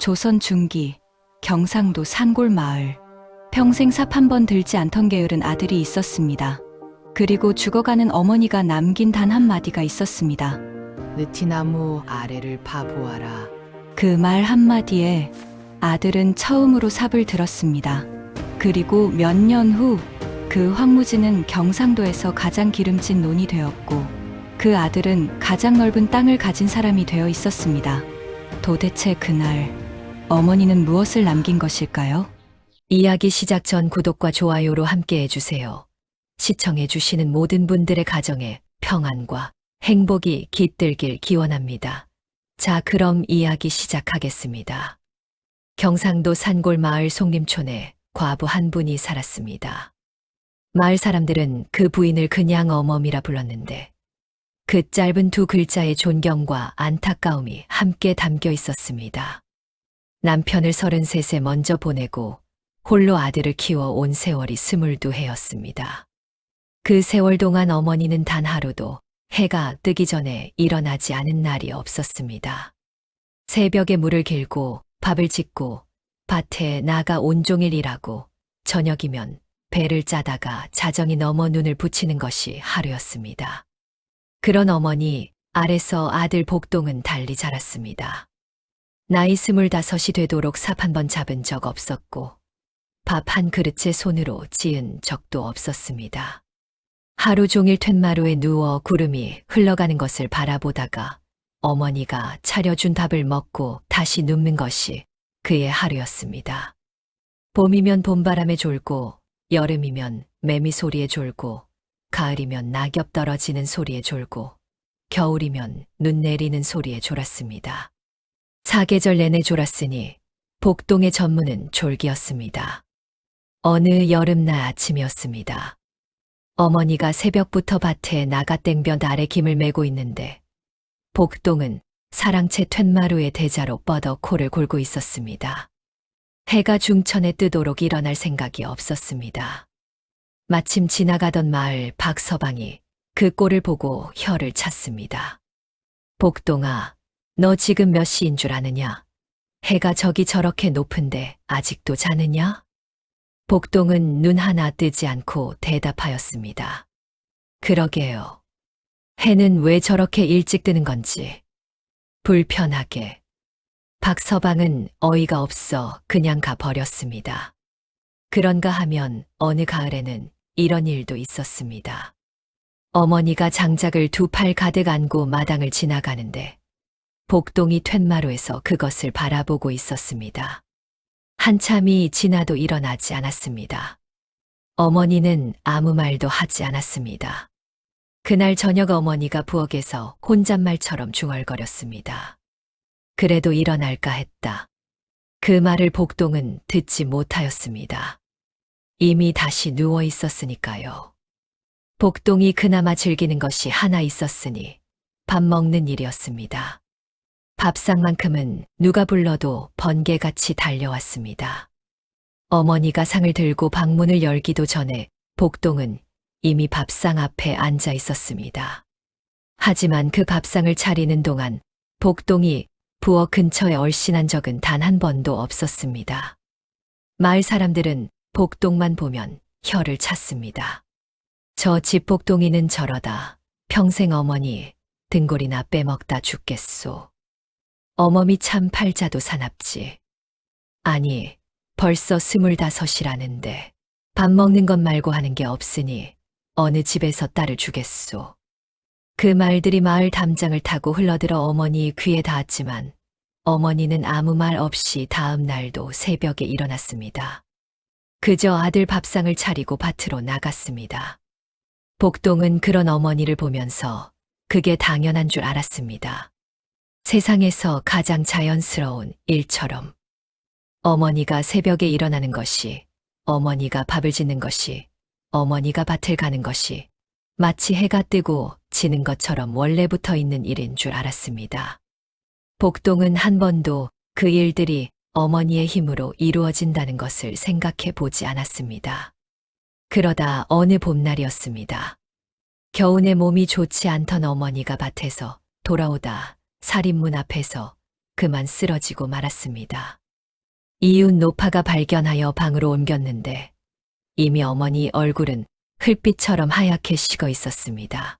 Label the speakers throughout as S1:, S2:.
S1: 조선 중기 경상도 산골 마을. 평생 삽 한 번 들지 않던 게으른 아들이 있었습니다. 그리고 죽어가는 어머니가 남긴 단 한마디가 있었습니다.
S2: 느티나무 아래를 파보아라.
S1: 그 말 한마디에 아들은 처음으로 삽을 들었습니다. 그리고 몇 년 후 그 황무지는 경상도에서 가장 기름진 논이 되었고 그 아들은 가장 넓은 땅을 가진 사람이 되어 있었습니다. 도대체 그날 어머니는 무엇을 남긴 것일까요?
S3: 이야기 시작 전 구독과 좋아요로 함께 해주세요. 시청해주시는 모든 분들의 가정에 평안과 행복이 깃들길 기원합니다. 자, 그럼 이야기 시작하겠습니다. 경상도 산골 마을 송림촌에 과부 한 분이 살았습니다. 마을 사람들은 그 부인을 그냥 어멈이라 불렀는데 그 짧은 두 글자의 존경과 안타까움이 함께 담겨 있었습니다. 남편을 33세 먼저 보내고 홀로 아들을 키워 온 세월이 22해였습니다. 그 세월 동안 어머니는 단 하루도 해가 뜨기 전에 일어나지 않은 날이 없었습니다. 새벽에 물을 길고 밥을 짓고 밭에 나가 온종일 일하고 저녁이면 배를 짜다가 자정이 넘어 눈을 붙이는 것이 하루였습니다. 그런 어머니 아래서 아들 복동은 달리 자랐습니다. 나이 25이 되도록 삽 한 번 잡은 적 없었고 밥 한 그릇째 손으로 지은 적도 없었습니다. 하루 종일 툇마루에 누워 구름이 흘러가는 것을 바라보다가 어머니가 차려준 밥을 먹고 다시 눕는 것이 그의 하루였습니다. 봄이면 봄바람에 졸고 여름이면 매미 소리에 졸고 가을이면 낙엽 떨어지는 소리에 졸고 겨울이면 눈 내리는 소리에 졸았습니다. 사계절 내내 졸았으니 복동의 전무는 졸기였습니다. 어느 여름날 아침이었습니다. 어머니가 새벽부터 밭에 나가땡볕 아래 김을 메고 있는데 복동은 사랑채 툇마루의 대자로 뻗어 코를 골고 있었습니다. 해가 중천에 뜨도록 일어날 생각이 없었습니다. 마침 지나가던 마을 박서방이 그 꼴을 보고 혀를 찼습니다. 복동아, 너 지금 몇 시인 줄 아느냐? 해가 저기 저렇게 높은데 아직도 자느냐? 복동은 눈 하나 뜨지 않고 대답하였습니다. 그러게요. 해는 왜 저렇게 일찍 뜨는 건지. 불편하게. 박서방은 어이가 없어 그냥 가버렸습니다. 그런가 하면 어느 가을에는 이런 일도 있었습니다. 어머니가 장작을 두 팔 가득 안고 마당을 지나가는데 복동이 툇마루에서 그것을 바라보고 있었습니다. 한참이 지나도 일어나지 않았습니다. 어머니는 아무 말도 하지 않았습니다. 그날 저녁 어머니가 부엌에서 혼잣말처럼 중얼거렸습니다. 그래도 일어날까 했다. 그 말을 복동은 듣지 못하였습니다. 이미 다시 누워 있었으니까요. 복동이 그나마 즐기는 것이 하나 있었으니 밥 먹는 일이었습니다. 밥상만큼은 누가 불러도 번개같이 달려왔습니다. 어머니가 상을 들고 방문을 열기도 전에 복동은 이미 밥상 앞에 앉아 있었습니다. 하지만 그 밥상을 차리는 동안 복동이 부엌 근처에 얼씬한 적은 단 한 번도 없었습니다. 마을 사람들은 복동만 보면 혀를 찼습니다. 저 집 복동이는 저러다 평생 어머니 등골이나 빼먹다 죽겠소. 어머니 참 팔자도 사납지. 아니, 벌써 25이라는데 밥 먹는 것 말고 하는 게 없으니 어느 집에서 딸을 주겠소. 그 말들이 마을 담장을 타고 흘러들어 어머니 귀에 닿았지만 어머니는 아무 말 없이 다음 날도 새벽에 일어났습니다. 그저 아들 밥상을 차리고 밭으로 나갔습니다. 복동은 그런 어머니를 보면서 그게 당연한 줄 알았습니다. 세상에서 가장 자연스러운 일처럼. 어머니가 새벽에 일어나는 것이, 어머니가 밥을 짓는 것이, 어머니가 밭을 가는 것이 마치 해가 뜨고 지는 것처럼 원래부터 있는 일인 줄 알았습니다. 복동은 한 번도 그 일들이 어머니의 힘으로 이루어진다는 것을 생각해 보지 않았습니다. 그러다 어느 봄날이었습니다. 겨우내 몸이 좋지 않던 어머니가 밭에서 돌아오다 살인문 앞에서 그만 쓰러지고 말았습니다. 이웃 노파가 발견하여 방으로 옮겼는데 이미 어머니 얼굴은 흙빛처럼 하얗게 식어 있었습니다.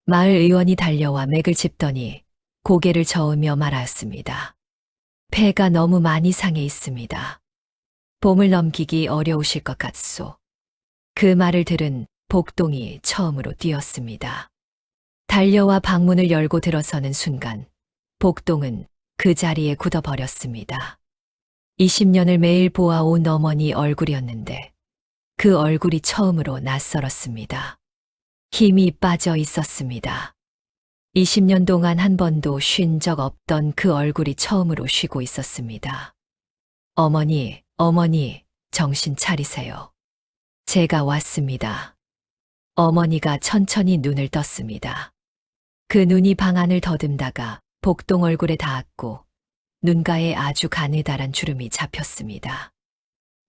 S3: 마을 의원이 달려와 맥을 짚더니 고개를 저으며 말하였습니다. 폐가 너무 많이 상해 있습니다. 봄을 넘기기 어려우실 것 같소. 그 말을 들은 복동이 처음으로 뛰었습니다. 달려와 방문을 열고 들어서는 순간 복동은 그 자리에 굳어버렸습니다. 20년을 매일 보아온 어머니 얼굴이었는데 그 얼굴이 처음으로 낯설었습니다. 힘이 빠져 있었습니다. 20년 동안 한 번도 쉰 적 없던 그 얼굴이 처음으로 쉬고 있었습니다. 어머니, 정신 차리세요. 제가 왔습니다. 어머니가 천천히 눈을 떴습니다. 그 눈이 방 안을 더듬다가 복동 얼굴에 닿았고 눈가에 아주 가느다란 주름이 잡혔습니다.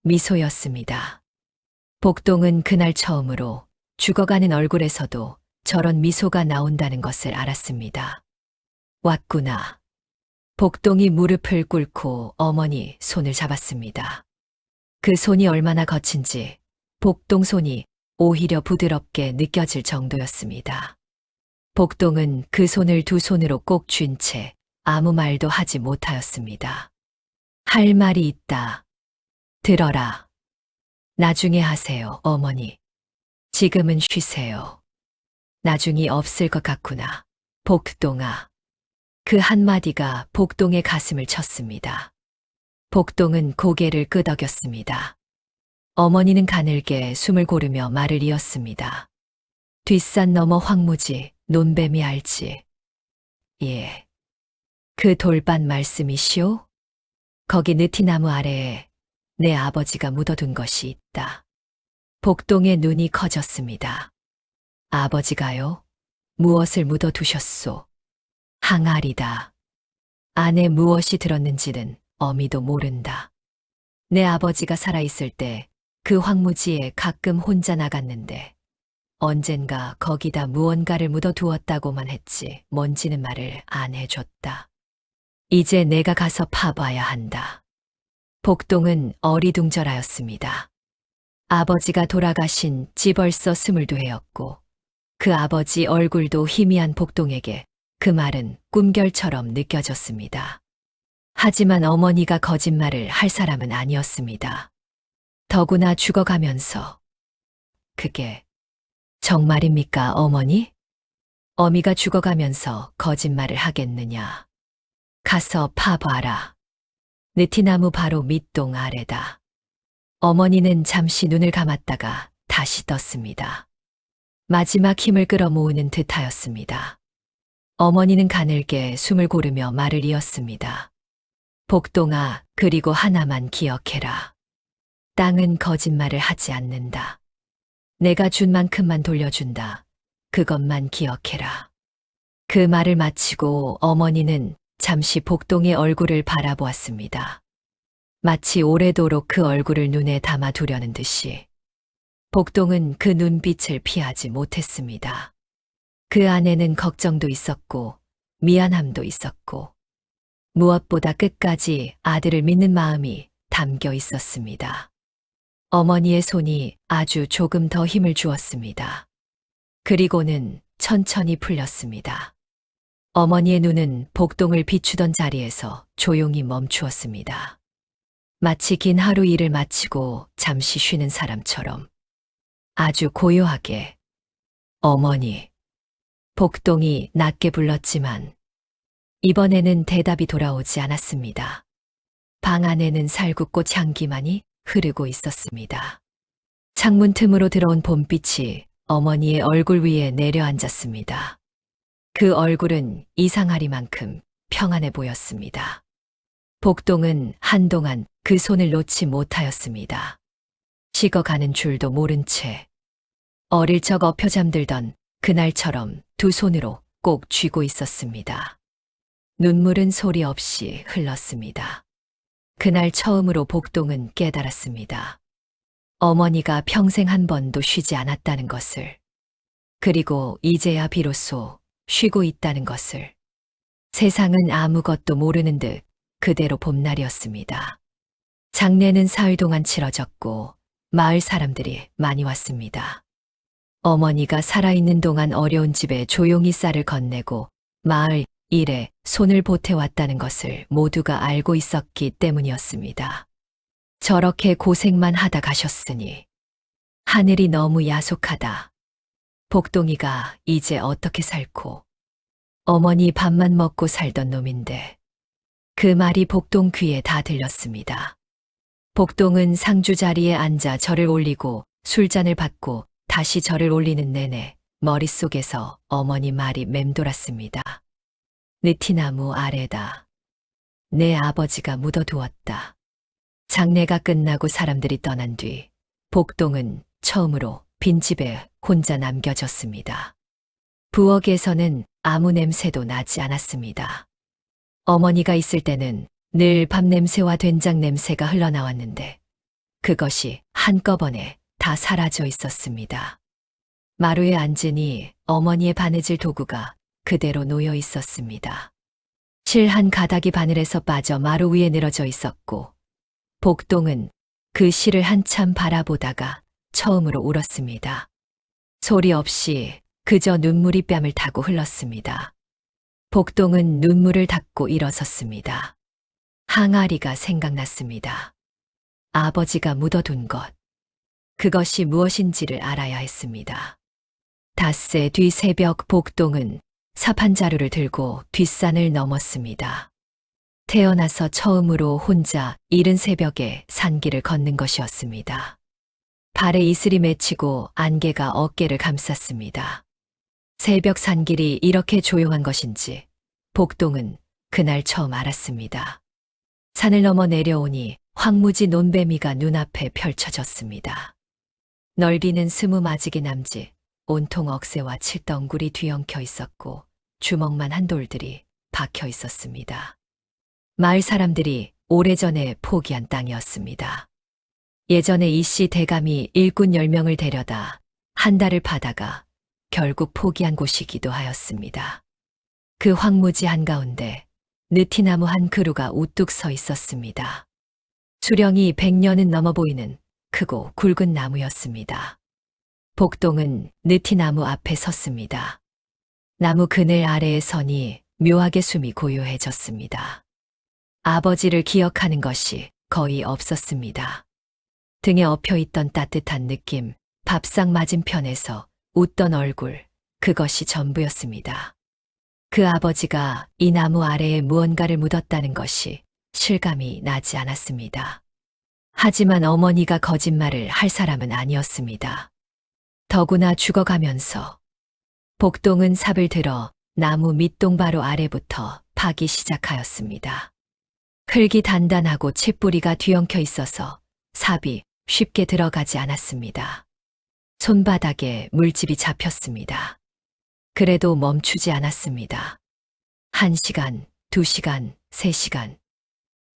S3: 미소였습니다. 복동은 그날 처음으로 죽어가는 얼굴에서도 저런 미소가 나온다는 것을 알았습니다. 왔구나. 복동이 무릎을 꿇고 어머니 손을 잡았습니다. 그 손이 얼마나 거친지 복동 손이 오히려 부드럽게 느껴질 정도였습니다. 복동은 그 손을 두 손으로 꼭 쥔 채 아무 말도 하지 못하였습니다. 할 말이 있다. 들어라. 나중에 하세요, 어머니. 지금은 쉬세요. 나중이 없을 것 같구나. 복동아. 그 한마디가 복동의 가슴을 쳤습니다. 복동은 고개를 끄덕였습니다. 어머니는 가늘게 숨을 고르며 말을 이었습니다. 뒷산 너머 황무지, 논뱀이 알지. 예. 그 돌반 말씀이시오? 거기 느티나무 아래에 내 아버지가 묻어둔 것이 있다. 복동의 눈이 커졌습니다. 아버지가요? 무엇을 묻어두셨소? 항아리다. 안에 무엇이 들었는지는 어미도 모른다. 내 아버지가 살아있을 때 그 황무지에 가끔 혼자 나갔는데 언젠가 거기다 무언가를 묻어두었다고만 했지 뭔지는 말을 안 해줬다. 이제 내가 가서 파봐야 한다. 복동은 어리둥절하였습니다. 아버지가 돌아가신 지 벌써 22해였고 그 아버지 얼굴도 희미한 복동에게 그 말은 꿈결처럼 느껴졌습니다. 하지만 어머니가 거짓말을 할 사람은 아니었습니다. 더구나 죽어가면서. 그게 정말입니까, 어머니? 어미가 죽어가면서 거짓말을 하겠느냐. 가서 파봐라. 느티나무 바로 밑동 아래다. 어머니는 잠시 눈을 감았다가 다시 떴습니다. 마지막 힘을 끌어모으는 듯하였습니다. 어머니는 가늘게 숨을 고르며 말을 이었습니다. 복동아, 그리고 하나만 기억해라. 땅은 거짓말을 하지 않는다. 내가 준 만큼만 돌려준다. 그것만 기억해라. 그 말을 마치고 어머니는 잠시 복동의 얼굴을 바라보았습니다. 마치 오래도록 그 얼굴을 눈에 담아두려는 듯이. 복동은 그 눈빛을 피하지 못했습니다. 그 안에는 걱정도 있었고 미안함도 있었고 무엇보다 끝까지 아들을 믿는 마음이 담겨 있었습니다. 어머니의 손이 아주 조금 더 힘을 주었습니다. 그리고는 천천히 풀렸습니다. 어머니의 눈은 복동을 비추던 자리에서 조용히 멈추었습니다. 마치 긴 하루 일을 마치고 잠시 쉬는 사람처럼 아주 고요하게 어머니. 복동이 낮게 불렀지만 이번에는 대답이 돌아오지 않았습니다. 방 안에는 살구꽃 향기만이 흐르고 있었습니다. 창문 틈으로 들어온 봄빛이 어머니의 얼굴 위에 내려앉았습니다. 그 얼굴은 이상하리만큼 평안해 보였습니다. 복동은 한동안 그 손을 놓지 못하였습니다. 식어가는 줄도 모른 채 어릴 적 엎여 잠들던 그날처럼 두 손으로 꼭 쥐고 있었습니다. 눈물은 소리 없이 흘렀습니다. 그날 처음으로 복동은 깨달았습니다. 어머니가 평생 한 번도 쉬지 않았다는 것을, 그리고 이제야 비로소 쉬고 있다는 것을. 세상은 아무것도 모르는 듯 그대로 봄날이었습니다. 장례는 사흘 동안 치러졌고 마을 사람들이 많이 왔습니다. 어머니가 살아있는 동안 어려운 집에 조용히 쌀을 건네고 마을 일에 손을 보태왔다는 것을 모두가 알고 있었기 때문이었습니다. 저렇게 고생만 하다 가셨으니 하늘이 너무 야속하다. 복동이가 이제 어떻게 살고 어머니 밥만 먹고 살던 놈인데 그 말이 복동 귀에 다 들렸습니다. 복동은 상주 자리에 앉아 절을 올리고 술잔을 받고 다시 절을 올리는 내내 머릿속에서 어머니 말이 맴돌았습니다. 느티나무 아래다. 내 아버지가 묻어두었다. 장례가 끝나고 사람들이 떠난 뒤 복동은 처음으로 빈집에 혼자 남겨졌습니다. 부엌에서는 아무 냄새도 나지 않았습니다. 어머니가 있을 때는 늘 밥 냄새와 된장 냄새가 흘러나왔는데 그것이 한꺼번에 다 사라져 있었습니다. 마루에 앉으니 어머니의 바느질 도구가 그대로 놓여 있었습니다. 실 한 가닥이 바늘에서 빠져 마루 위에 늘어져 있었고 복동은 그 실을 한참 바라보다가 처음으로 울었습니다. 소리 없이 그저 눈물이 뺨을 타고 흘렀습니다. 복동은 눈물을 닦고 일어섰습니다. 항아리가 생각났습니다. 아버지가 묻어둔 것. 그것이 무엇인지를 알아야 했습니다. 닷새 뒤 새벽 복동은 삽 한 자루를 들고 뒷산을 넘었습니다. 태어나서 처음으로 혼자 이른 새벽에 산길을 걷는 것이었습니다. 발에 이슬이 맺히고 안개가 어깨를 감쌌습니다. 새벽 산길이 이렇게 조용한 것인지 복동은 그날 처음 알았습니다. 산을 넘어 내려오니 황무지 논배미가 눈앞에 펼쳐졌습니다. 넓이는 20마지기 남짓, 온통 억새와 칠덩굴이 뒤엉켜 있었고 주먹만 한 돌들이 박혀 있었습니다. 마을 사람들이 오래전에 포기한 땅이었습니다. 예전에 이씨 대감이 일꾼 10명을 데려다 한 달을 파다가 결국 포기한 곳이기도 하였습니다. 그 황무지 한가운데 느티나무 한 그루가 우뚝 서 있었습니다. 수령이 100년은 넘어 보이는 크고 굵은 나무였습니다. 복동은 느티나무 앞에 섰습니다. 나무 그늘 아래에 서니 묘하게 숨이 고요해졌습니다. 아버지를 기억하는 것이 거의 없었습니다. 등에 엎여있던 따뜻한 느낌, 밥상 맞은편에서 웃던 얼굴, 그것이 전부였습니다. 그 아버지가 이 나무 아래에 무언가를 묻었다는 것이 실감이 나지 않았습니다. 하지만 어머니가 거짓말을 할 사람은 아니었습니다. 더구나 죽어가면서 복동은 삽을 들어 나무 밑동바로 아래부터 파기 시작하였습니다. 흙이 단단하고 칡뿌리가 뒤엉켜 있어서 삽이 쉽게 들어가지 않았습니다. 손바닥에 물집이 잡혔습니다. 그래도 멈추지 않았습니다. 1시간, 2시간, 3시간.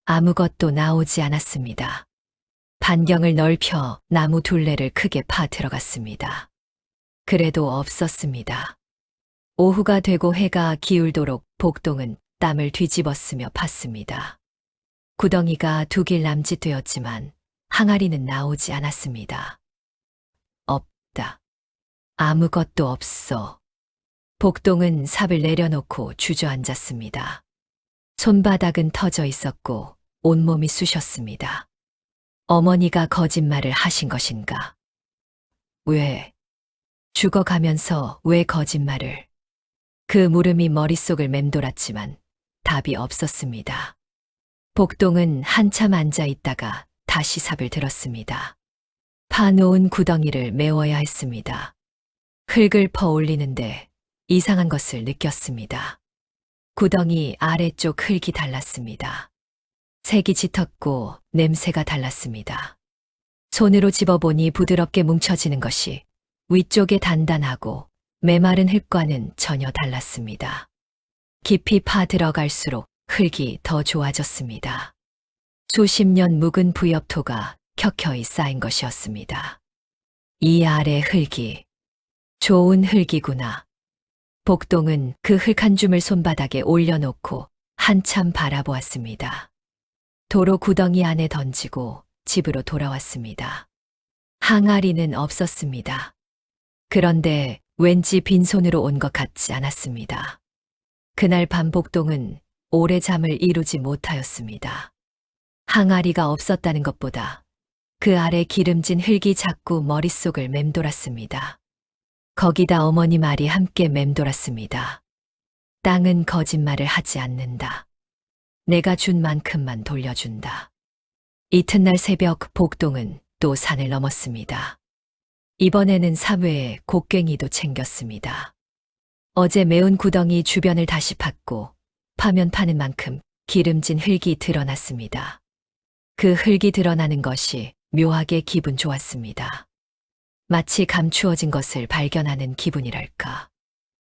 S3: 아무것도 나오지 않았습니다. 반경을 넓혀 나무 둘레를 크게 파 들어갔습니다. 그래도 없었습니다. 오후가 되고 해가 기울도록 복동은 땀을 뒤집어쓰며 팠습니다. 구덩이가 2길 남짓되었지만 항아리는 나오지 않았습니다. 없다. 아무것도 없어. 복동은 삽을 내려놓고 주저앉았습니다. 손바닥은 터져 있었고 온몸이 쑤셨습니다. 어머니가 거짓말을 하신 것인가? 왜? 죽어가면서 왜 거짓말을? 그 물음이 머릿속을 맴돌았지만 답이 없었습니다. 복동은 한참 앉아 있다가 다시 삽을 들었습니다. 파놓은 구덩이를 메워야 했습니다. 흙을 퍼올리는데 이상한 것을 느꼈습니다. 구덩이 아래쪽 흙이 달랐습니다. 색이 짙었고 냄새가 달랐습니다. 손으로 집어보니 부드럽게 뭉쳐지는 것이 위쪽에 단단하고 메마른 흙과는 전혀 달랐습니다. 깊이 파 들어갈수록 흙이 더 좋아졌습니다. 수십 년 묵은 부엽토가 켜켜이 쌓인 것이었습니다. 이 아래 흙이 좋은 흙이구나. 복동은 그 흙 한 줌을 손바닥에 올려놓고 한참 바라보았습니다. 도로 구덩이 안에 던지고 집으로 돌아왔습니다. 항아리는 없었습니다. 그런데 왠지 빈손으로 온 것 같지 않았습니다. 그날 밤 복동은 오래 잠을 이루지 못하였습니다. 항아리가 없었다는 것보다 그 아래 기름진 흙이 자꾸 머릿속을 맴돌았습니다. 거기다 어머니 말이 함께 맴돌았습니다. 땅은 거짓말을 하지 않는다. 내가 준 만큼만 돌려준다. 이튿날 새벽 복동은 또 산을 넘었습니다. 이번에는 사외에 곡괭이도 챙겼습니다. 어제 메운 구덩이 주변을 다시 팠고 파면 파는 만큼 기름진 흙이 드러났습니다. 그 흙이 드러나는 것이 묘하게 기분 좋았습니다. 마치 감추어진 것을 발견하는 기분이랄까.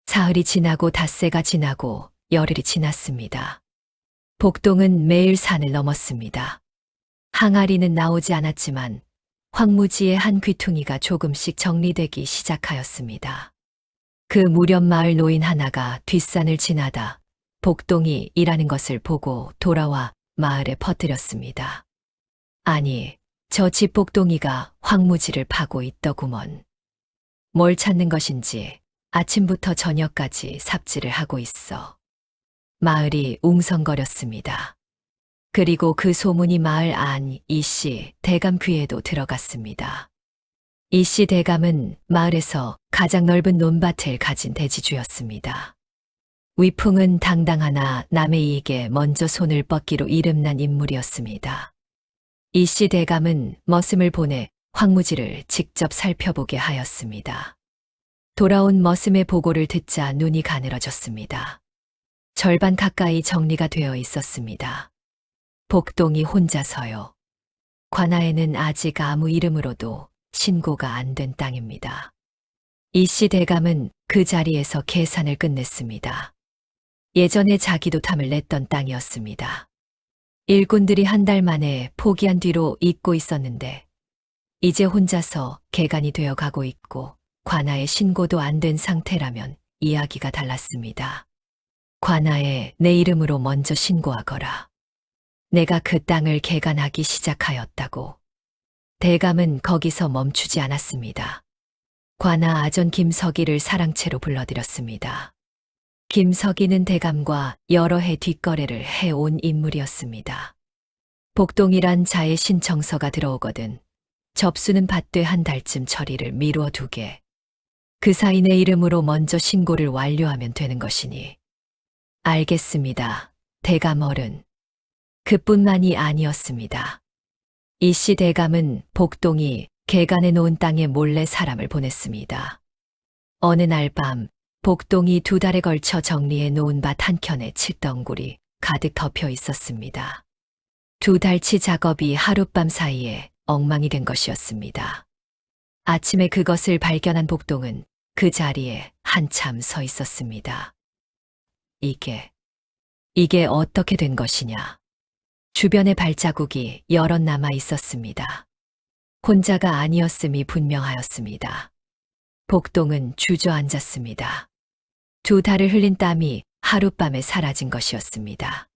S3: 사흘이 지나고 닷새가 지나고 열흘이 지났습니다. 복동은 매일 산을 넘었습니다. 항아리는 나오지 않았지만 황무지의 한 귀퉁이가 조금씩 정리되기 시작하였습니다. 그 무렵 마을 노인 하나가 뒷산을 지나다 복동이 일하는 것을 보고 돌아와 마을에 퍼뜨렸습니다. 아니, 저 집 복동이가 황무지를 파고 있더구먼. 뭘 찾는 것인지 아침부터 저녁까지 삽질을 하고 있어. 마을이 웅성거렸습니다. 그리고 그 소문이 마을 안 이씨 대감 귀에도 들어갔습니다. 이씨 대감은 마을에서 가장 넓은 논밭을 가진 대지주였습니다. 위풍은 당당하나 남의 이익에 먼저 손을 뻗기로 이름난 인물이었습니다. 이씨 대감은 머슴을 보내 황무지를 직접 살펴보게 하였습니다. 돌아온 머슴의 보고를 듣자 눈이 가늘어졌습니다. 절반 가까이 정리가 되어 있었습니다. 복동이 혼자서요. 관아에는 아직 아무 이름으로도 신고가 안 된 땅입니다. 이씨 대감은 그 자리에서 계산을 끝냈습니다. 예전에 자기도 탐을 냈던 땅이었습니다. 일꾼들이 한 달 만에 포기한 뒤로 잊고 있었는데 이제 혼자서 개간이 되어 가고 있고 관아에 신고도 안 된 상태라면 이야기가 달랐습니다. 관아에 내 이름으로 먼저 신고하거라. 내가 그 땅을 개간하기 시작하였다고. 대감은 거기서 멈추지 않았습니다. 관아 아전 김석이를 사랑채로 불러들였습니다. 김석이는 대감과 여러 해 뒷거래를 해온 인물이었습니다. 복동이란 자의 신청서가 들어오거든 접수는 받되 한 달쯤 처리를 미루어 두게. 그 사이 내 이름으로 먼저 신고를 완료하면 되는 것이니. 알겠습니다. 대감 어른. 그뿐만이 아니었습니다. 이씨 대감은 복동이 개간해 놓은 땅에 몰래 사람을 보냈습니다. 어느 날 밤 복동이 2달에 걸쳐 정리해 놓은 밭 한켠에 칠덩굴이 가득 덮여 있었습니다. 2달치 작업이 하룻밤 사이에 엉망이 된 것이었습니다. 아침에 그것을 발견한 복동은 그 자리에 한참 서 있었습니다. 이게 어떻게 된 것이냐. 주변에 발자국이 여럿 남아 있었습니다. 혼자가 아니었음이 분명하였습니다. 복동은 주저앉았습니다. 2달을 흘린 땀이 하룻밤에 사라진 것이었습니다.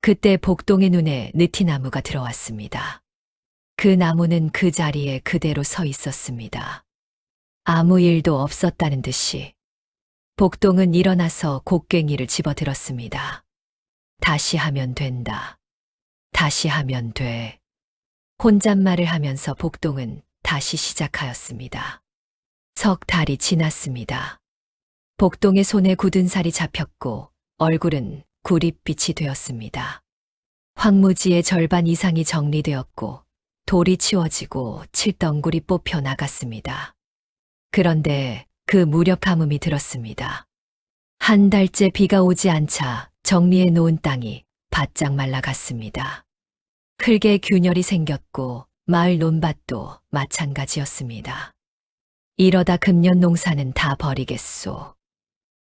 S3: 그때 복동의 눈에 느티나무가 들어왔습니다. 그 나무는 그 자리에 그대로 서 있었습니다. 아무 일도 없었다는 듯이. 복동은 일어나서 곡괭이를 집어들었습니다. 다시 하면 된다. 다시 하면 돼. 혼잣말을 하면서 복동은 다시 시작하였습니다. 석 달이 지났습니다. 복동의 손에 굳은 살이 잡혔고 얼굴은 구릿빛이 되었습니다. 황무지의 절반 이상이 정리되었고 돌이 치워지고 칠덩굴이 뽑혀 나갔습니다. 그런데 그 무렵 가뭄이 들었습니다. 한 달째 비가 오지 않자 정리해 놓은 땅이 바짝 말라갔습니다. 흙에 균열이 생겼고 마을 논밭도 마찬가지였습니다. 이러다 금년 농사는 다 버리겠소.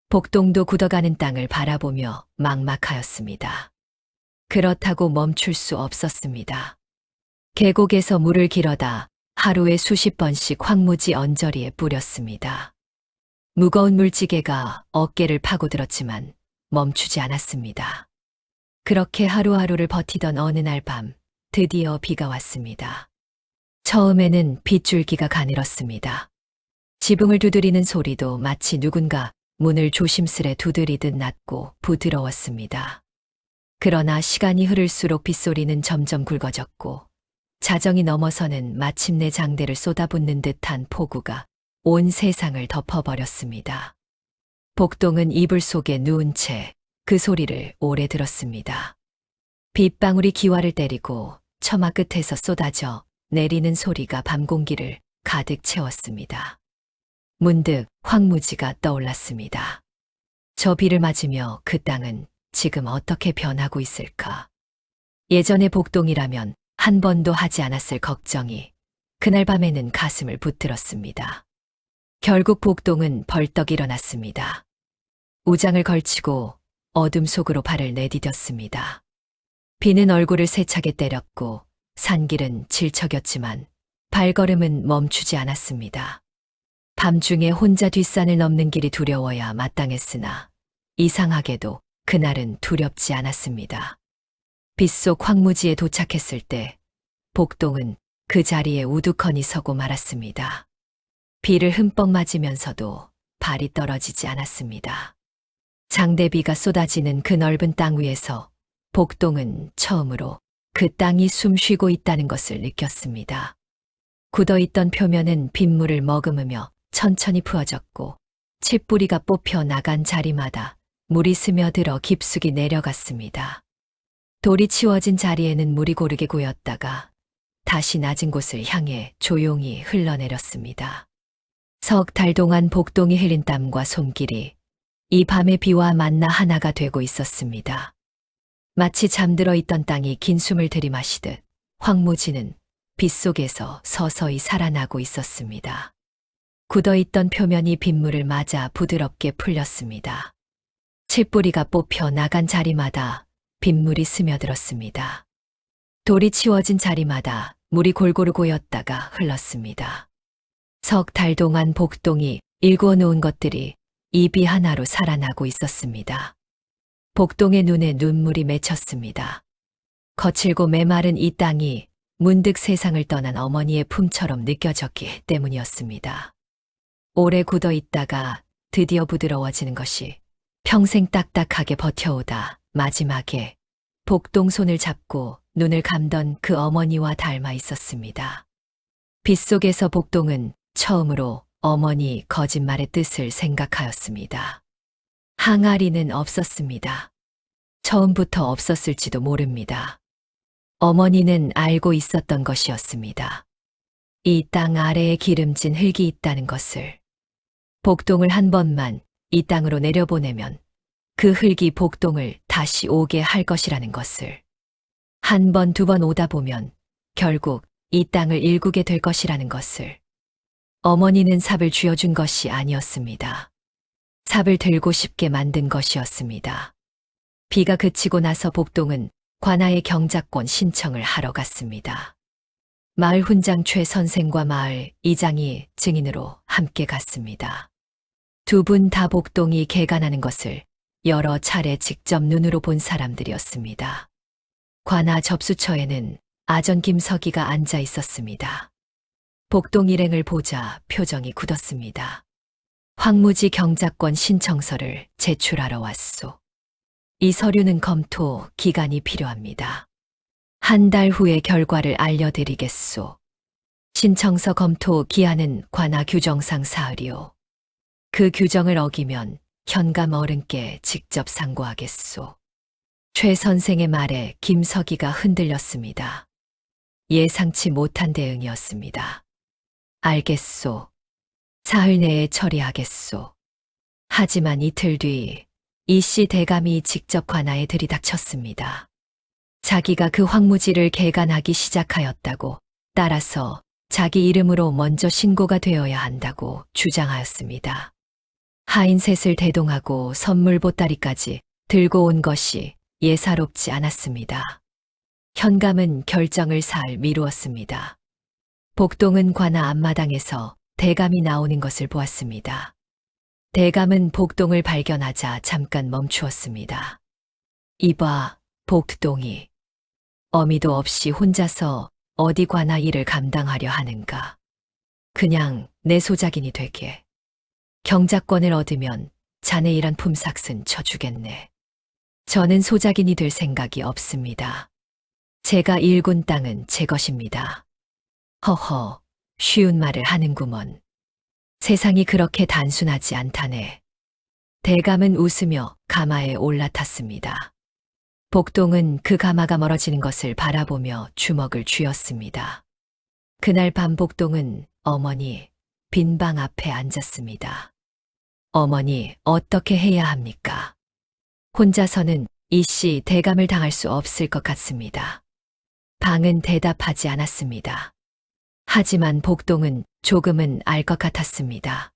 S3: 복동도 굳어가는 땅을 바라보며 막막하였습니다. 그렇다고 멈출 수 없었습니다. 계곡에서 물을 길어다 하루에 수십 번씩 황무지 언저리에 뿌렸습니다. 무거운 물지개가 어깨를 파고들었지만 멈추지 않았습니다. 그렇게 하루하루를 버티던 어느 날 밤, 드디어 비가 왔습니다. 처음에는 빗줄기가 가늘었습니다. 지붕을 두드리는 소리도 마치 누군가 문을 조심스레 두드리듯 낮고 부드러웠습니다. 그러나 시간이 흐를수록 빗소리는 점점 굵어졌고 자정이 넘어서는 마침내 장대를 쏟아붓는 듯한 폭우가 온 세상을 덮어버렸습니다. 복동은 이불 속에 누운 채 그 소리를 오래 들었습니다. 빗방울이 기와를 때리고 처마 끝에서 쏟아져 내리는 소리가 밤 공기를 가득 채웠습니다. 문득 황무지가 떠올랐습니다. 저 비를 맞으며 그 땅은 지금 어떻게 변하고 있을까? 예전의 복동이라면 한 번도 하지 않았을 걱정이 그날 밤에는 가슴을 붙들었습니다. 결국 복동은 벌떡 일어났습니다. 우장을 걸치고 어둠 속으로 발을 내디뎠습니다. 비는 얼굴을 세차게 때렸고 산길은 질척였지만 발걸음은 멈추지 않았습니다. 밤중에 혼자 뒷산을 넘는 길이 두려워야 마땅했으나 이상하게도 그날은 두렵지 않았습니다. 빗속 황무지에 도착했을 때 복동은 그 자리에 우두커니 서고 말았습니다. 비를 흠뻑 맞으면서도 발이 떨어지지 않았습니다. 장대비가 쏟아지는 그 넓은 땅 위에서 복동은 처음으로 그 땅이 숨 쉬고 있다는 것을 느꼈습니다. 굳어있던 표면은 빗물을 머금으며 천천히 부어졌고 칡뿌리가 뽑혀 나간 자리마다 물이 스며들어 깊숙이 내려갔습니다. 돌이 치워진 자리에는 물이 고르게 고였다가 다시 낮은 곳을 향해 조용히 흘러내렸습니다. 석 달 동안 복동이 흘린 땀과 손길이 이 밤의 비와 만나 하나가 되고 있었습니다. 마치 잠들어 있던 땅이 긴 숨을 들이마시듯 황무지는 빗속에서 서서히 살아나고 있었습니다. 굳어있던 표면이 빗물을 맞아 부드럽게 풀렸습니다. 칡뿌리가 뽑혀 나간 자리마다 빗물이 스며들었습니다. 돌이 치워진 자리마다 물이 골고루 고였다가 흘렀습니다. 석 달 동안 복동이 일구어 놓은 것들이 이 비 하나로 살아나고 있었습니다. 복동의 눈에 눈물이 맺혔습니다. 거칠고 메마른 이 땅이 문득 세상을 떠난 어머니의 품처럼 느껴졌기 때문이었습니다. 오래 굳어 있다가 드디어 부드러워지는 것이 평생 딱딱하게 버텨오다 마지막에 복동 손을 잡고 눈을 감던 그 어머니와 닮아 있었습니다. 빗속에서 복동은 처음으로 어머니 거짓말의 뜻을 생각하였습니다. 항아리는 없었습니다. 처음부터 없었을지도 모릅니다. 어머니는 알고 있었던 것이었습니다. 이 땅 아래에 기름진 흙이 있다는 것을. 복동을 한 번만 이 땅으로 내려보내면 그 흙이 복동을 다시 오게 할 것이라는 것을. 한 번, 두 번 오다 보면 결국 이 땅을 일구게 될 것이라는 것을. 어머니는 삽을 쥐어준 것이 아니었습니다. 삽을 들고 싶게 만든 것이었습니다. 비가 그치고 나서 복동은 관아의 경작권 신청을 하러 갔습니다. 마을 훈장 최 선생과 마을 이장이 증인으로 함께 갔습니다. 두 분 다 복동이 개간하는 것을 여러 차례 직접 눈으로 본 사람들이었습니다. 관아 접수처에는 아전 김석이가 앉아 있었습니다. 복동 일행을 보자 표정이 굳었습니다. 황무지 경작권 신청서를 제출하러 왔소. 이 서류는 검토 기간이 필요합니다. 한 달 후에 결과를 알려드리겠소. 신청서 검토 기한은 관아 규정상 사흘이오. 그 규정을 어기면 현감 어른께 직접 상고하겠소. 최 선생의 말에 김석이가 흔들렸습니다. 예상치 못한 대응이었습니다. 알겠소. 사흘 내에 처리하겠소. 하지만 이틀 뒤 이 씨 대감이 직접 관아에 들이닥쳤습니다. 자기가 그 황무지를 개간하기 시작하였다고, 따라서 자기 이름으로 먼저 신고가 되어야 한다고 주장하였습니다. 하인셋을 대동하고 선물 보따리까지 들고 온 것이 예사롭지 않았습니다. 현감은 결정을 사흘 미루었습니다. 복동은 관아 앞마당에서 대감이 나오는 것을 보았습니다. 대감은 복동을 발견하자 잠깐 멈추었습니다. 이봐, 복동이. 어미도 없이 혼자서 어디 관아 일을 감당하려 하는가. 그냥 내 소작인이 되게. 경작권을 얻으면 자네 이란 품삯은 쳐주겠네. 저는 소작인이 될 생각이 없습니다. 제가 일군 땅은 제 것입니다. 허허, 쉬운 말을 하는구먼. 세상이 그렇게 단순하지 않다네. 대감은 웃으며 가마에 올라탔습니다. 복동은 그 가마가 멀어지는 것을 바라보며 주먹을 쥐었습니다. 그날 밤 복동은 어머니 빈방 앞에 앉았습니다. 어머니, 어떻게 해야 합니까? 혼자서는 이씨 대감을 당할 수 없을 것 같습니다. 방은 대답하지 않았습니다. 하지만 복동은 조금은 알 것 같았습니다.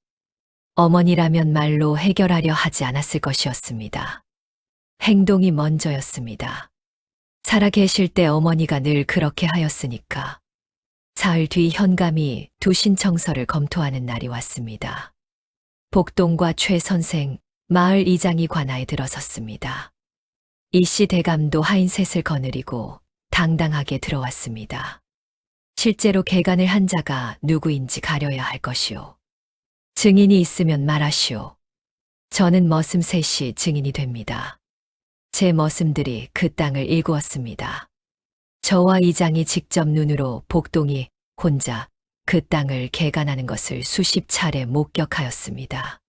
S3: 어머니라면 말로 해결하려 하지 않았을 것이었습니다. 행동이 먼저였습니다. 살아계실 때 어머니가 늘 그렇게 하였으니까. 사흘 뒤 현감이 두신청서를 검토하는 날이 왔습니다. 복동과 최 선생, 마을 이장이 관아에 들어섰습니다. 이씨 대감도 하인셋을 거느리고 당당하게 들어왔습니다. 실제로 개간을 한 자가 누구인지 가려야 할 것이오. 증인이 있으면 말하시오. 저는 머슴셋이 증인이 됩니다. 제 머슴들이 그 땅을 일구었습니다. 저와 이장이 직접 눈으로 복동이 혼자 그 땅을 개간하는 것을 수십 차례 목격하였습니다.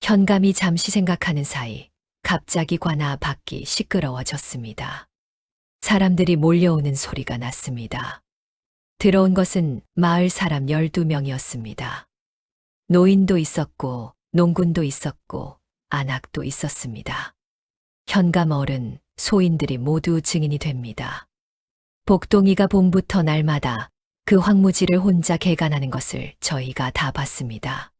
S3: 현감이 잠시 생각하는 사이 갑자기 관아 밖이 시끄러워졌습니다. 사람들이 몰려오는 소리가 났습니다. 들어온 것은 마을 사람 12명이었습니다. 노인도 있었고 농군도 있었고 안악도 있었습니다. 현감 어른, 소인들이 모두 증인이 됩니다. 복동이가 봄부터 날마다 그 황무지를 혼자 개간하는 것을 저희가 다 봤습니다.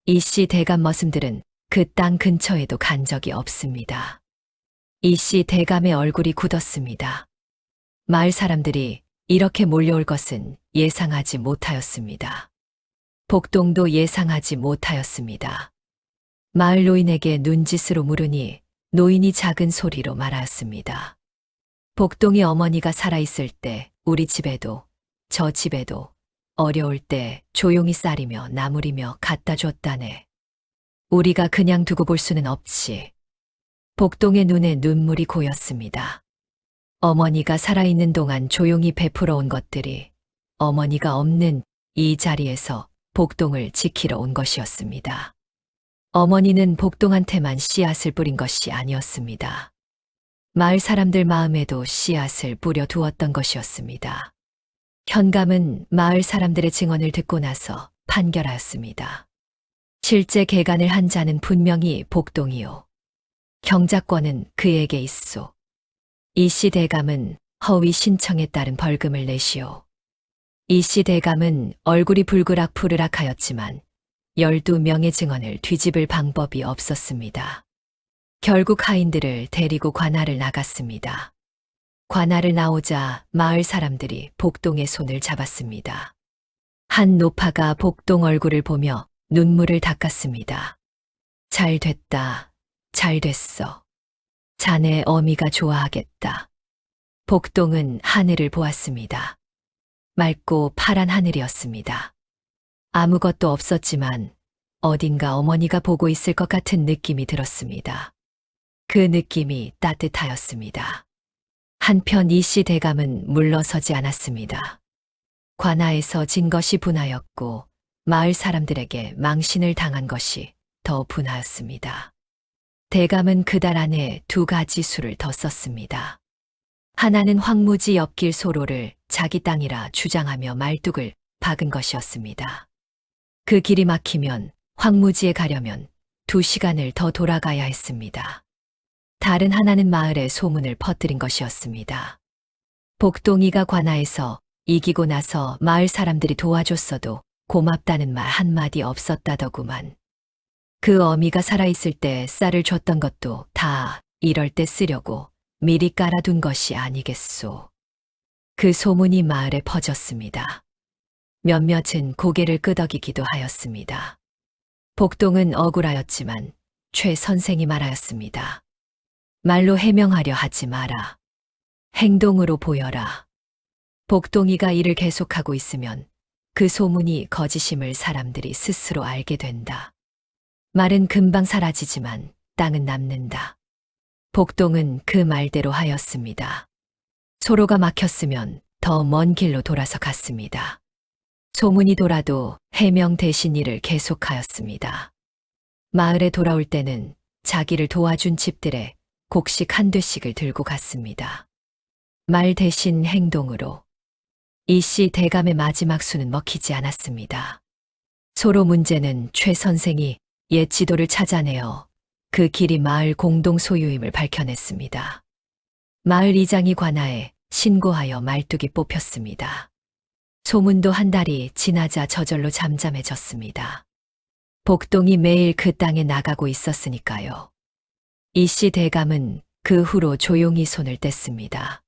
S3: 이씨 대감 머슴들은 그 땅 근처에도 간 적이 없습니다. 이씨 대감의 얼굴이 굳었습니다. 마을 사람들이 이렇게 몰려올 것은 예상하지 못하였습니다. 복동도 예상하지 못하였습니다. 마을 노인에게 눈짓으로 물으니 노인이 작은 소리로 말하였습니다. 복동이 어머니가 살아있을 때 우리 집에도 저 집에도 어려울 때 조용히 쌀이며 나무리며 갖다 줬다네. 우리가 그냥 두고 볼 수는 없지. 복동의 눈에 눈물이 고였습니다. 어머니가 살아있는 동안 조용히 베풀어 온 것들이 어머니가 없는 이 자리에서 복동을 지키러 온 것이었습니다. 어머니는 복동한테만 씨앗을 뿌린 것이 아니었습니다. 마을 사람들 마음에도 씨앗을 뿌려 두었던 것이었습니다. 현감은 마을 사람들의 증언을 듣고 나서 판결하였습니다. 실제 개간을 한 자는 분명히 복동이요. 경작권은 그에게 있소. 이씨 대감은 허위 신청에 따른 벌금을 내시오. 이씨 대감은 얼굴이 불그락푸르락 하였지만 12명의 증언을 뒤집을 방법이 없었습니다. 결국 하인들을 데리고 관아를 나갔습니다. 관아를 나오자 마을 사람들이 복동의 손을 잡았습니다. 한 노파가 복동 얼굴을 보며 눈물을 닦았습니다. 잘 됐다. 잘 됐어. 자네 어미가 좋아하겠다. 복동은 하늘을 보았습니다. 맑고 파란 하늘이었습니다. 아무것도 없었지만 어딘가 어머니가 보고 있을 것 같은 느낌이 들었습니다. 그 느낌이 따뜻하였습니다. 한편 이씨 대감은 물러서지 않았습니다. 관아에서 진 것이 분하였고 마을 사람들에게 망신을 당한 것이 더 분하였습니다. 대감은 그달 안에 2가지 수를 더 썼습니다. 하나는 황무지 옆길 소로를 자기 땅이라 주장하며 말뚝을 박은 것이었습니다. 그 길이 막히면 황무지에 가려면 2시간을 더 돌아가야 했습니다. 다른 하나는 마을에 소문을 퍼뜨린 것이었습니다. 복동이가 관아에서 이기고 나서 마을 사람들이 도와줬어도 고맙다는 말 한마디 없었다더구만. 그 어미가 살아있을 때 쌀을 줬던 것도 다 이럴 때 쓰려고 미리 깔아둔 것이 아니겠소. 그 소문이 마을에 퍼졌습니다. 몇몇은 고개를 끄덕이기도 하였습니다. 복동은 억울하였지만 최 선생이 말하였습니다. 말로 해명하려 하지 마라. 행동으로 보여라. 복동이가 이를 계속하고 있으면 그 소문이 거짓임을 사람들이 스스로 알게 된다. 말은 금방 사라지지만 땅은 남는다. 복동은 그 말대로 하였습니다. 소로가 막혔으면 더 먼 길로 돌아서 갔습니다. 소문이 돌아도 해명 대신 일을 계속하였습니다. 마을에 돌아올 때는 자기를 도와준 집들에 곡식 한 되씩을 들고 갔습니다. 말 대신 행동으로. 이씨 대감의 마지막 수는 먹히지 않았습니다. 소로 문제는 최 선생이 옛 지도를 찾아내어 그 길이 마을 공동 소유임을 밝혀냈습니다. 마을 이장이 관하에 신고하여 말뚝이 뽑혔습니다. 소문도 한 달이 지나자 저절로 잠잠해졌습니다. 복동이 매일 그 땅에 나가고 있었으니까요. 이씨 대감은 그 후로 조용히 손을 뗐습니다.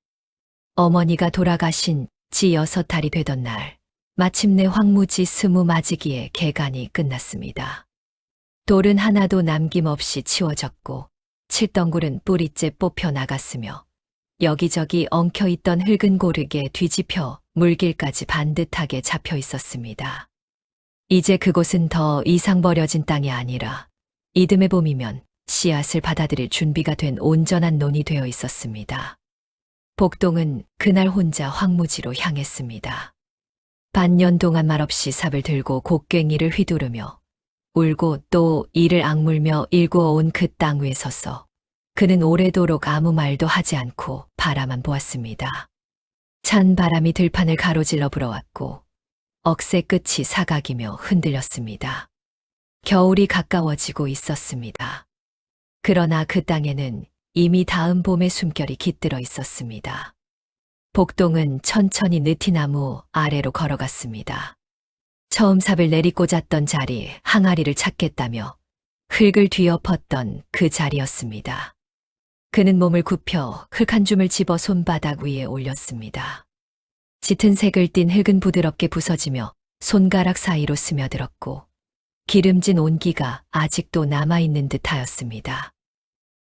S3: 어머니가 돌아가신 지 6달이 되던 날, 마침내 황무지 20맞이기에 개간이 끝났습니다. 돌은 하나도 남김없이 치워졌고 칠덩굴은 뿌리째 뽑혀 나갔으며 여기저기 엉켜있던 흙은 고르게 뒤집혀 물길까지 반듯하게 잡혀 있었습니다. 이제 그곳은 더 이상 버려진 땅이 아니라 이듬해 봄이면 씨앗을 받아들일 준비가 된 온전한 논이 되어 있었습니다. 복동은 그날 혼자 황무지로 향했습니다. 반년 동안 말없이 삽을 들고 곡괭이를 휘두르며 울고 또 이를 악물며 일구어온 그 땅 위에 서서 그는 오래도록 아무 말도 하지 않고 바라만 보았습니다. 찬 바람이 들판을 가로질러 불어왔고 억새 끝이 사각이며 흔들렸습니다. 겨울이 가까워지고 있었습니다. 그러나 그 땅에는 이미 다음 봄의 숨결이 깃들어 있었습니다. 복동은 천천히 느티나무 아래로 걸어갔습니다. 처음 삽을 내리꽂았던 자리 항아리를 찾겠다며 흙을 뒤엎었던 그 자리였습니다. 그는 몸을 굽혀 흙 한 줌을 집어 손바닥 위에 올렸습니다. 짙은 색을 띤 흙은 부드럽게 부서지며 손가락 사이로 스며들었고 기름진 온기가 아직도 남아있는 듯하였습니다.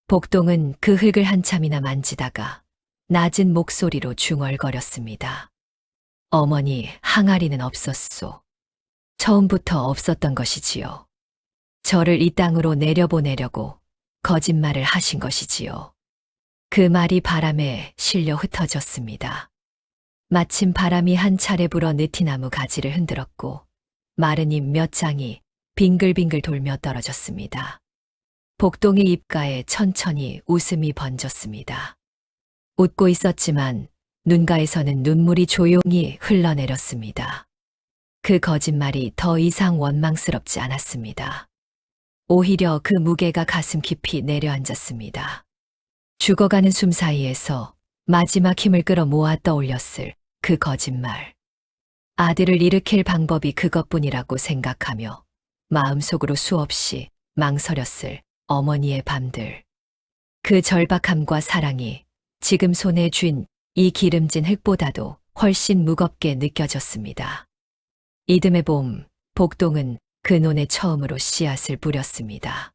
S3: 복동은 그 흙을 한참이나 만지다가 낮은 목소리로 중얼거렸습니다. 어머니, 항아리는 없었소. 처음부터 없었던 것이지요. 저를 이 땅으로 내려보내려고 거짓말을 하신 것이지요. 그 말이 바람에 실려 흩어졌습니다. 마침 바람이 한 차례 불어 느티나무 가지를 흔들었고 마른 잎 몇 장이 빙글빙글 돌며 떨어졌습니다. 복동의 입가에 천천히 웃음이 번졌습니다. 웃고 있었지만 눈가에서는 눈물이 조용히 흘러내렸습니다. 그 거짓말이 더 이상 원망스럽지 않았습니다. 오히려 그 무게가 가슴 깊이 내려앉았습니다. 죽어가는 숨 사이에서 마지막 힘을 끌어모아 떠올렸을 그 거짓말. 아들을 일으킬 방법이 그것뿐이라고 생각하며 마음속으로 수없이 망설였을 어머니의 밤들. 그 절박함과 사랑이 지금 손에 쥔 이 기름진 흙보다도 훨씬 무겁게 느껴졌습니다. 이듬해 봄, 복동은 그 논에 처음으로 씨앗을 뿌렸습니다.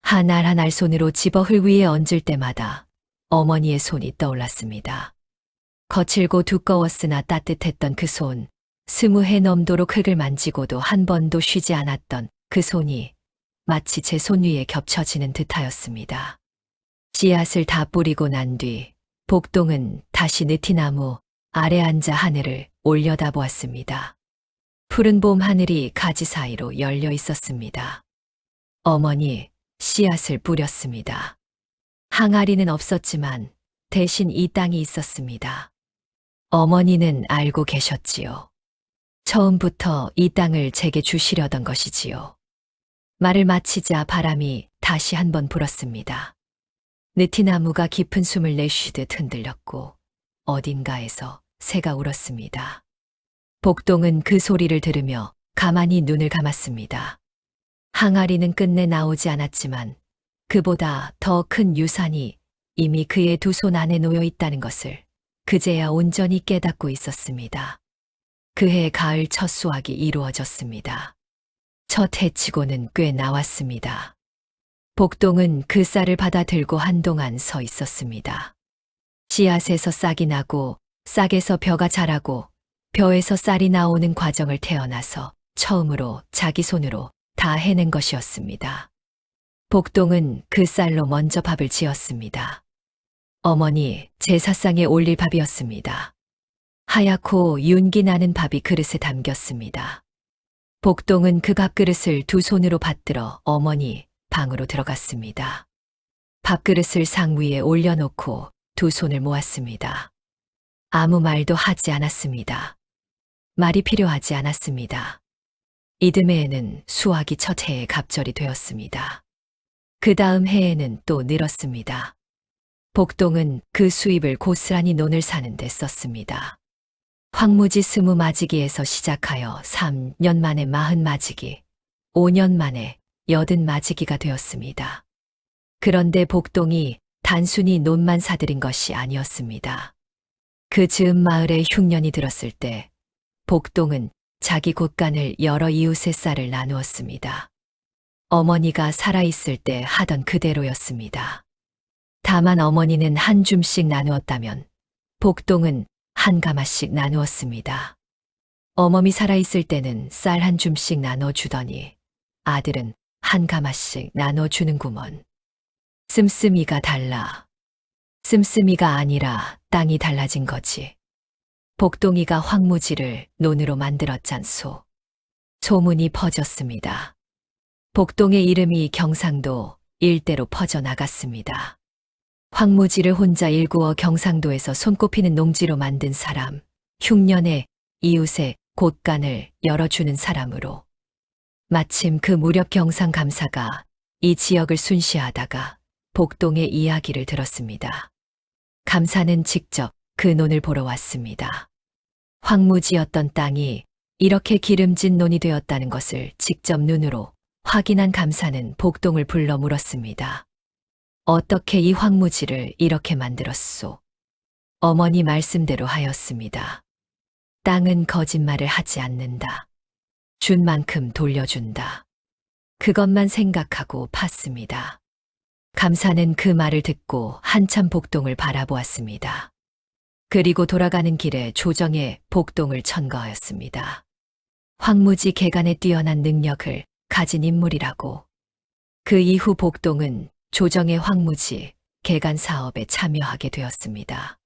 S3: 한 알 한 알 손으로 집어 흙 위에 얹을 때마다 어머니의 손이 떠올랐습니다. 거칠고 두꺼웠으나 따뜻했던 그 손, 20해 넘도록 흙을 만지고도 한 번도 쉬지 않았던 그 손이 마치 제 손 위에 겹쳐지는 듯하였습니다. 씨앗을 다 뿌리고 난 뒤 복동은 다시 느티나무 아래 앉아 하늘을 올려다보았습니다. 푸른 봄 하늘이 가지 사이로 열려 있었습니다. 어머니, 씨앗을 뿌렸습니다. 항아리는 없었지만 대신 이 땅이 있었습니다. 어머니는 알고 계셨지요. 처음부터 이 땅을 제게 주시려던 것이지요. 말을 마치자 바람이 다시 한번 불었습니다. 느티나무가 깊은 숨을 내쉬듯 흔들렸고 어딘가에서 새가 울었습니다. 복동은 그 소리를 들으며 가만히 눈을 감았습니다. 항아리는 끝내 나오지 않았지만 그보다 더 큰 유산이 이미 그의 두 손 안에 놓여 있다는 것을 그제야 온전히 깨닫고 있었습니다. 그해 가을 첫 수확이 이루어졌습니다. 첫 해치고는 꽤 나왔습니다. 복동은 그 쌀을 받아 들고 한동안 서 있었습니다. 씨앗에서 싹이 나고 싹에서 벼가 자라고 벼에서 쌀이 나오는 과정을 태어나서 처음으로 자기 손으로 다 해낸 것이었습니다. 복동은 그 쌀로 먼저 밥을 지었습니다. 어머니 제사상에 올릴 밥이었습니다. 하얗고 윤기 나는 밥이 그릇에 담겼습니다. 복동은 그 밥그릇을 두 손으로 받들어 어머니 방으로 들어갔습니다. 밥그릇을 상 위에 올려놓고 두 손을 모았습니다. 아무 말도 하지 않았습니다. 말이 필요하지 않았습니다. 이듬해에는 수확이 첫 해에 갑절이 되었습니다. 그 다음 해에는 또 늘었습니다. 복동은 그 수입을 고스란히 논을 사는 데 썼습니다. 황무지 20마지기에서 시작하여 3년 만에 40마지기, 5년 만에 80마지기가 되었습니다. 그런데 복동이 단순히 논만 사들인 것이 아니었습니다. 그 즈음 마을에 흉년이 들었을 때 복동은 자기 곳간을 여러 이웃의 쌀을 나누었습니다. 어머니가 살아있을 때 하던 그대로였습니다. 다만 어머니는 한 줌씩 나누었다면 복동은 한 가마씩 나누었습니다. 어머니 살아있을 때는 쌀 한 줌씩 나눠주더니 아들은 한 가마씩 나눠주는구먼. 씀씀이가 달라. 씀씀이가 아니라 땅이 달라진 거지. 복동이가 황무지를 논으로 만들었잖소. 소문이 퍼졌습니다. 복동의 이름이 경상도 일대로 퍼져나갔습니다. 황무지를 혼자 일구어 경상도에서 손꼽히는 농지로 만든 사람, 흉년에 이웃의 곳간을 열어주는 사람으로. 마침 그 무렵 경상감사가 이 지역을 순시하다가 복동의 이야기를 들었습니다. 감사는 직접 그 논을 보러 왔습니다. 황무지였던 땅이 이렇게 기름진 논이 되었다는 것을 직접 눈으로 확인한 감사는 복동을 불러 물었습니다. 어떻게 이 황무지를 이렇게 만들었소? 어머니 말씀대로 하였습니다. 땅은 거짓말을 하지 않는다. 준 만큼 돌려준다. 그것만 생각하고 팠습니다. 감사는 그 말을 듣고 한참 복동을 바라보았습니다. 그리고 돌아가는 길에 조정에 복동을 천거하였습니다. 황무지 개간에 뛰어난 능력을 가진 인물이라고. 그 이후 복동은 조정의 황무지 개간 사업에 참여하게 되었습니다.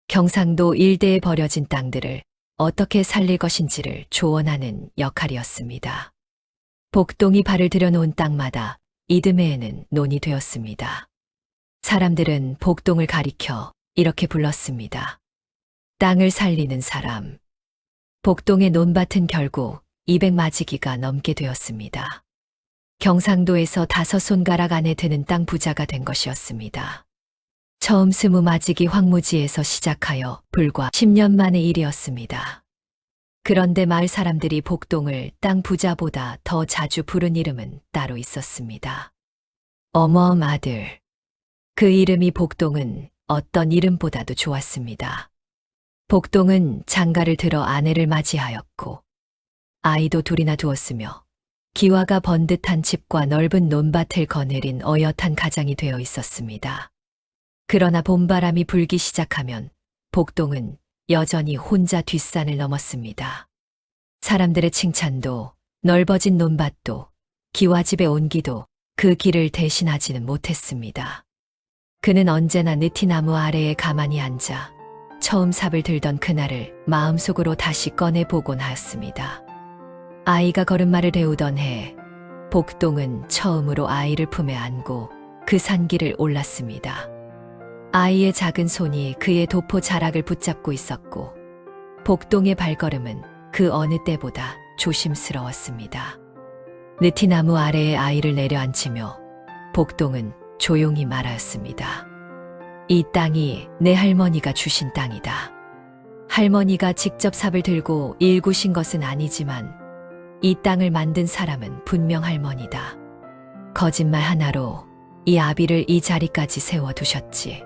S3: 경상도 일대에 버려진 땅들을 어떻게 살릴 것인지를 조언하는 역할이었습니다. 복동이 발을 들여놓은 땅마다 이듬해에는 논이 되었습니다. 사람들은 복동을 가리켜 이렇게 불렀습니다. 땅을 살리는 사람. 복동의 논밭은 결국 200마지기가 넘게 되었습니다. 경상도에서 5손가락 안에 드는 땅 부자가 된 것이었습니다. 처음 20마지기 황무지에서 시작하여 불과 10년 만의 일이었습니다. 그런데 마을 사람들이 복동을 땅 부자보다 더 자주 부른 이름은 따로 있었습니다. 어머엄 아들. 그 이름이 복동은 어떤 이름보다도 좋았습니다. 복동은 장가를 들어 아내를 맞이하였고 아이도 둘이나 두었으며 기와가 번듯한 집과 넓은 논밭을 거느린 어엿한 가장이 되어 있었습니다. 그러나 봄바람이 불기 시작하면 복동은 여전히 혼자 뒷산을 넘었습니다. 사람들의 칭찬도 넓어진 논밭도 기와집의 온기도 그 길을 대신하지는 못했습니다. 그는 언제나 느티나무 아래에 가만히 앉아 처음 삽을 들던 그날을 마음속으로 다시 꺼내보곤 하였습니다. 아이가 걸음마를 배우던 해 복동은 처음으로 아이를 품에 안고 그 산길을 올랐습니다. 아이의 작은 손이 그의 도포 자락을 붙잡고 있었고 복동의 발걸음은 그 어느 때보다 조심스러웠습니다. 느티나무 아래에 아이를 내려앉히며 복동은 조용히 말하였습니다. 이 땅이 내 할머니가 주신 땅이다. 할머니가 직접 삽을 들고 일구신 것은 아니지만 이 땅을 만든 사람은 분명 할머니다. 거짓말 하나로 이 아비를 이 자리까지 세워두셨지.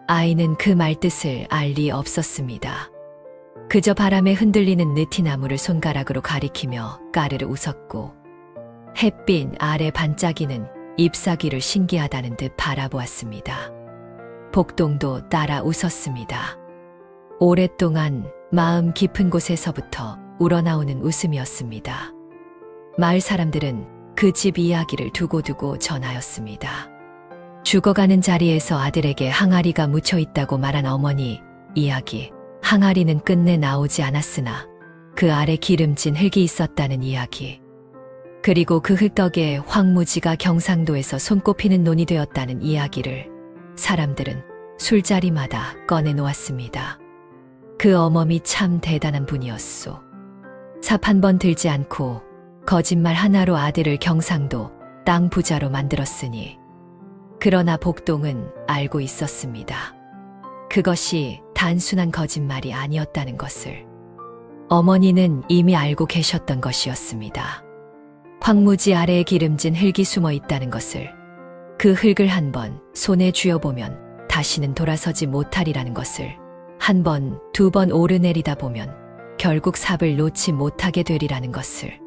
S3: 아이는 그 말뜻을 알 리 없었습니다. 그저 바람에 흔들리는 느티나무를 손가락으로 가리키며 까르르 웃었고 햇빛 아래 반짝이는 잎사귀를 신기하다는 듯 바라보았습니다. 복동도 따라 웃었습니다. 오랫동안 마음 깊은 곳에서부터 우러나오는 웃음이었습니다. 마을 사람들은 그 집 이야기를 두고두고 전하였습니다. 죽어가는 자리에서 아들에게 항아리가 묻혀 있다고 말한 어머니 이야기. 항아리는 끝내 나오지 않았으나 그 아래 기름진 흙이 있었다는 이야기. 그리고 그 흙덕에 황무지가 경상도에서 손꼽히는 논이 되었다는 이야기를 사람들은 술자리마다 꺼내놓았습니다. 그 어멈이 참 대단한 분이었소. 삽 한 번 들지 않고 거짓말 하나로 아들을 경상도 땅 부자로 만들었으니. 그러나 복동은 알고 있었습니다. 그것이 단순한 거짓말이 아니었다는 것을. 어머니는 이미 알고 계셨던 것이었습니다. 황무지 아래에 기름진 흙이 숨어 있다는 것을, 그 흙을 한 번 손에 쥐어보면 다시는 돌아서지 못하리라는 것을, 한 번, 두 번 오르내리다 보면 결국 삽을 놓지 못하게 되리라는 것을.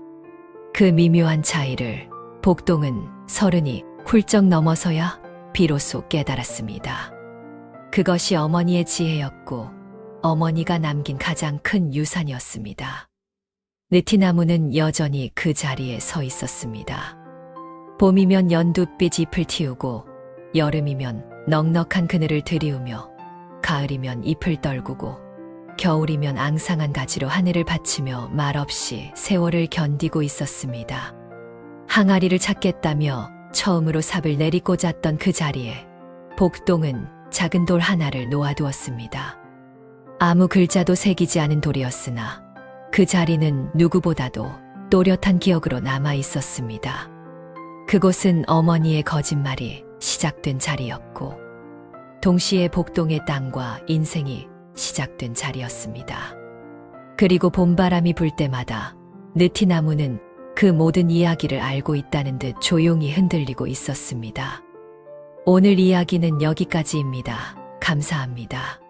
S3: 그 미묘한 차이를 복동은 30이 훌쩍 넘어서야 비로소 깨달았습니다. 그것이 어머니의 지혜였고 어머니가 남긴 가장 큰 유산이었습니다. 느티나무는 여전히 그 자리에 서 있었습니다. 봄이면 연두빛 잎을 틔우고 여름이면 넉넉한 그늘을 들이우며 가을이면 잎을 떨구고 겨울이면 앙상한 가지로 하늘을 받치며 말없이 세월을 견디고 있었습니다. 항아리를 찾겠다며 처음으로 삽을 내리꽂았던 그 자리에 복동은 작은 돌 하나를 놓아두었습니다. 아무 글자도 새기지 않은 돌이었으나 그 자리는 누구보다도 또렷한 기억으로 남아 있었습니다. 그곳은 어머니의 거짓말이 시작된 자리였고 동시에 복동의 땅과 인생이 시작된 자리였습니다. 그리고 봄바람이 불 때마다 느티나무는 그 모든 이야기를 알고 있다는 듯 조용히 흔들리고 있었습니다. 오늘 이야기는 여기까지입니다. 감사합니다.